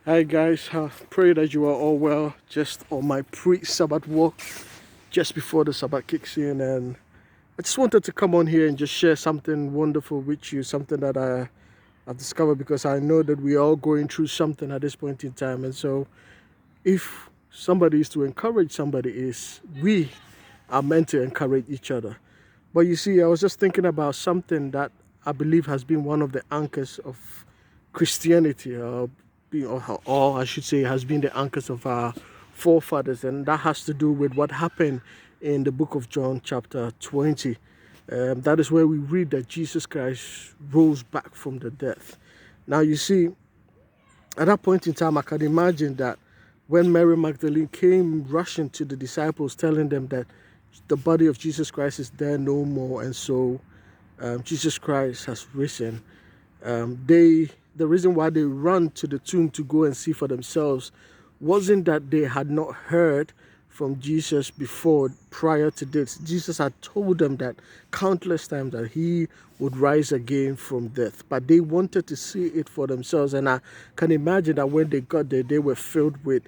Hi guys, pray that you are all well. Just on my pre-Sabbath walk, just before the Sabbath kicks in, and I just wanted to come on here and just share something wonderful with you, something that I've discovered because I know that we are all going through something at this point in time, and so if somebody is to encourage somebody, is we are meant to encourage each other. But you see, I was just thinking about something that I believe has been one of the anchors of Christianity, or I should say, has been the anchors of our forefathers, and that has to do with what happened in the book of John, chapter 20. That is where we read that Jesus Christ rose back from the death. Now, you see, at that point in time, I can imagine that when Mary Magdalene came rushing to the disciples, telling them that the body of Jesus Christ is there no more, and so Jesus Christ has risen. The reason why they run to the tomb to go and see for themselves wasn't that they had not heard from Jesus before. Prior to this, Jesus had told them that countless times that he would rise again from death, but they wanted to see it for themselves. And I can imagine that when they got there, they were filled with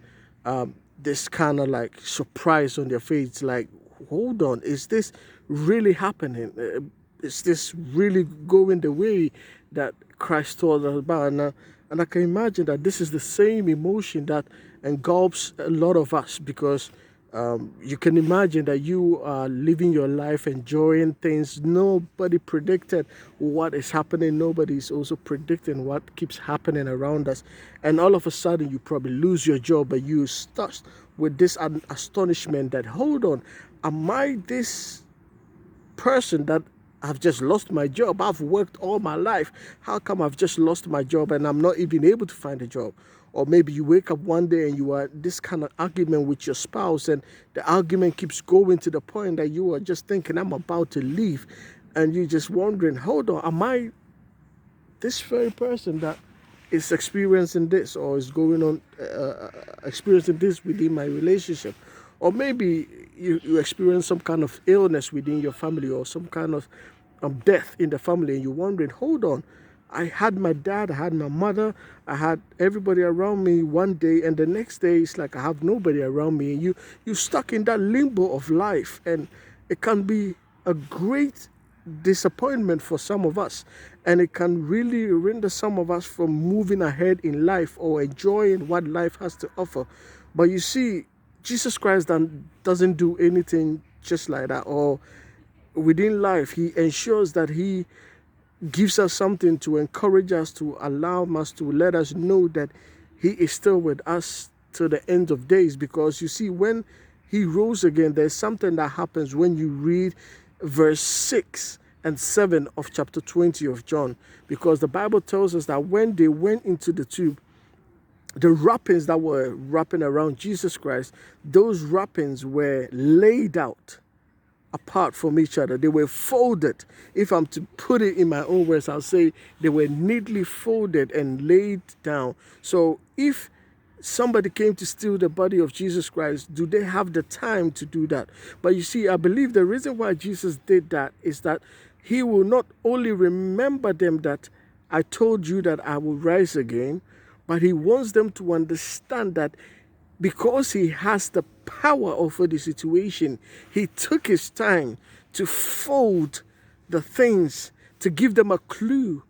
this kind of like surprise on their face, like, hold on, is this really happening? Is this really going the way that Christ told us about? And I can imagine that this is the same emotion that engulfs a lot of us, because you can imagine that you are living your life, enjoying things. Nobody predicted what is happening. Nobody is also predicting what keeps happening around us. And all of a sudden, you probably lose your job, but you start with this astonishment that, hold on, am I this person that I've just lost my job? I've worked all my life. How come I've just lost my job and I'm not even able to find a job? Or maybe you wake up one day and you are this kind of argument with your spouse, and the argument keeps going to the point that you are just thinking, I'm about to leave. And you're just wondering, hold on, am I this very person that is experiencing this, or is going on experiencing this within my relationship? Or maybe you experience some kind of illness within your family, or some kind of death in the family, and you're wondering, hold on, I had my dad, I had my mother, I had everybody around me one day, and the next day it's like I have nobody around me, and you're stuck in that limbo of life. And it can be a great disappointment for some of us, and it can really render some of us from moving ahead in life or enjoying what life has to offer. But you see, Jesus Christ doesn't do anything just like that. Or within life, he ensures that he gives us something to encourage us, to allow us, to let us know that he is still with us to the end of days. Because you see, when he rose again, there's something that happens when you read verse 6 and 7 of chapter 20 of John. Because the Bible tells us that when they went into the tomb, the wrappings that were wrapping around Jesus Christ, those wrappings were laid out apart from each other. They were folded. If I'm to put it in my own words, I'll say they were neatly folded and laid down. So if somebody came to steal the body of Jesus Christ, do they have the time to do that? But you see, I believe the reason why Jesus did that is that he will not only remember them that I told you that I will rise again, but he wants them to understand that because he has the power over the situation, he took his time to fold the things, to give them a clue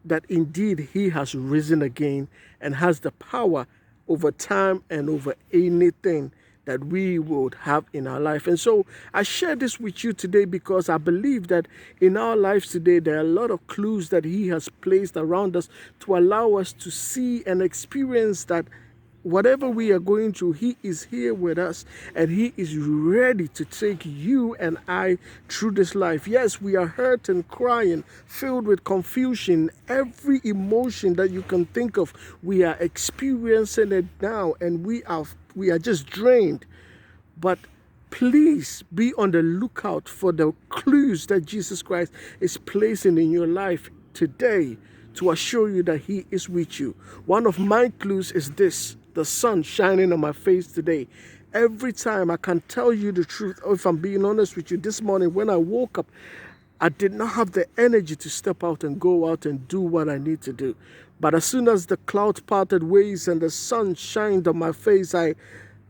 that indeed he has risen again and has the power over time and over anything that we would have in our life. And so I share this with you today because I believe that in our lives today, there are a lot of clues that he has placed around us to allow us to see and experience that whatever we are going through, he is here with us, and he is ready to take you and I through this life. Yes, we are hurt and crying, filled with confusion, every emotion that you can think of, we are experiencing it now, and we are just drained. But please be on the lookout for the clues that Jesus Christ is placing in your life today to assure you that he is with you. One of my clues is this: the sun shining on my face today. Every time, I can tell you the truth, if I'm being honest with you, this morning when I woke up, I did not have the energy to step out and go out and do what I need to do. But as soon as the cloud parted ways and the sun shined on my face, I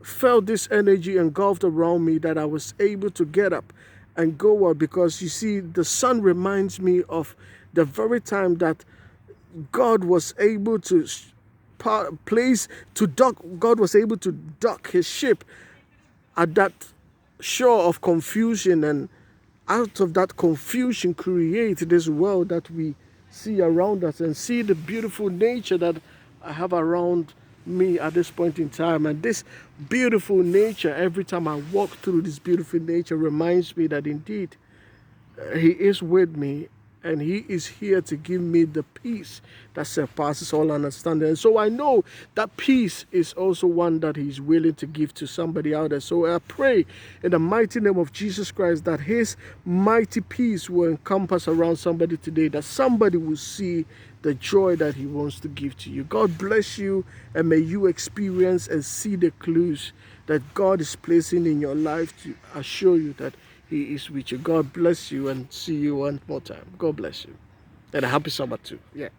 felt this energy engulfed around me that I was able to get up and go out. Because you see, the sun reminds me of the very time that God was able to God was able to dock his ship at that shore of confusion, and out of that confusion create this world that we see around us, and see the beautiful nature that I have around me at this point in time. And this beautiful nature, every time I walk through this beautiful nature, reminds me that indeed he is with me, and he is here to give me the peace that surpasses all understanding. And so I know that peace is also one that he's willing to give to somebody out there. So I pray in the mighty name of Jesus Christ that his mighty peace will encompass around somebody today, that somebody will see the joy that he wants to give to you. God bless you, and may you experience and see the clues that God is placing in your life to assure you that he is with you. God bless you, and see you one more time. God bless you. And a happy Sabbath too. Yeah.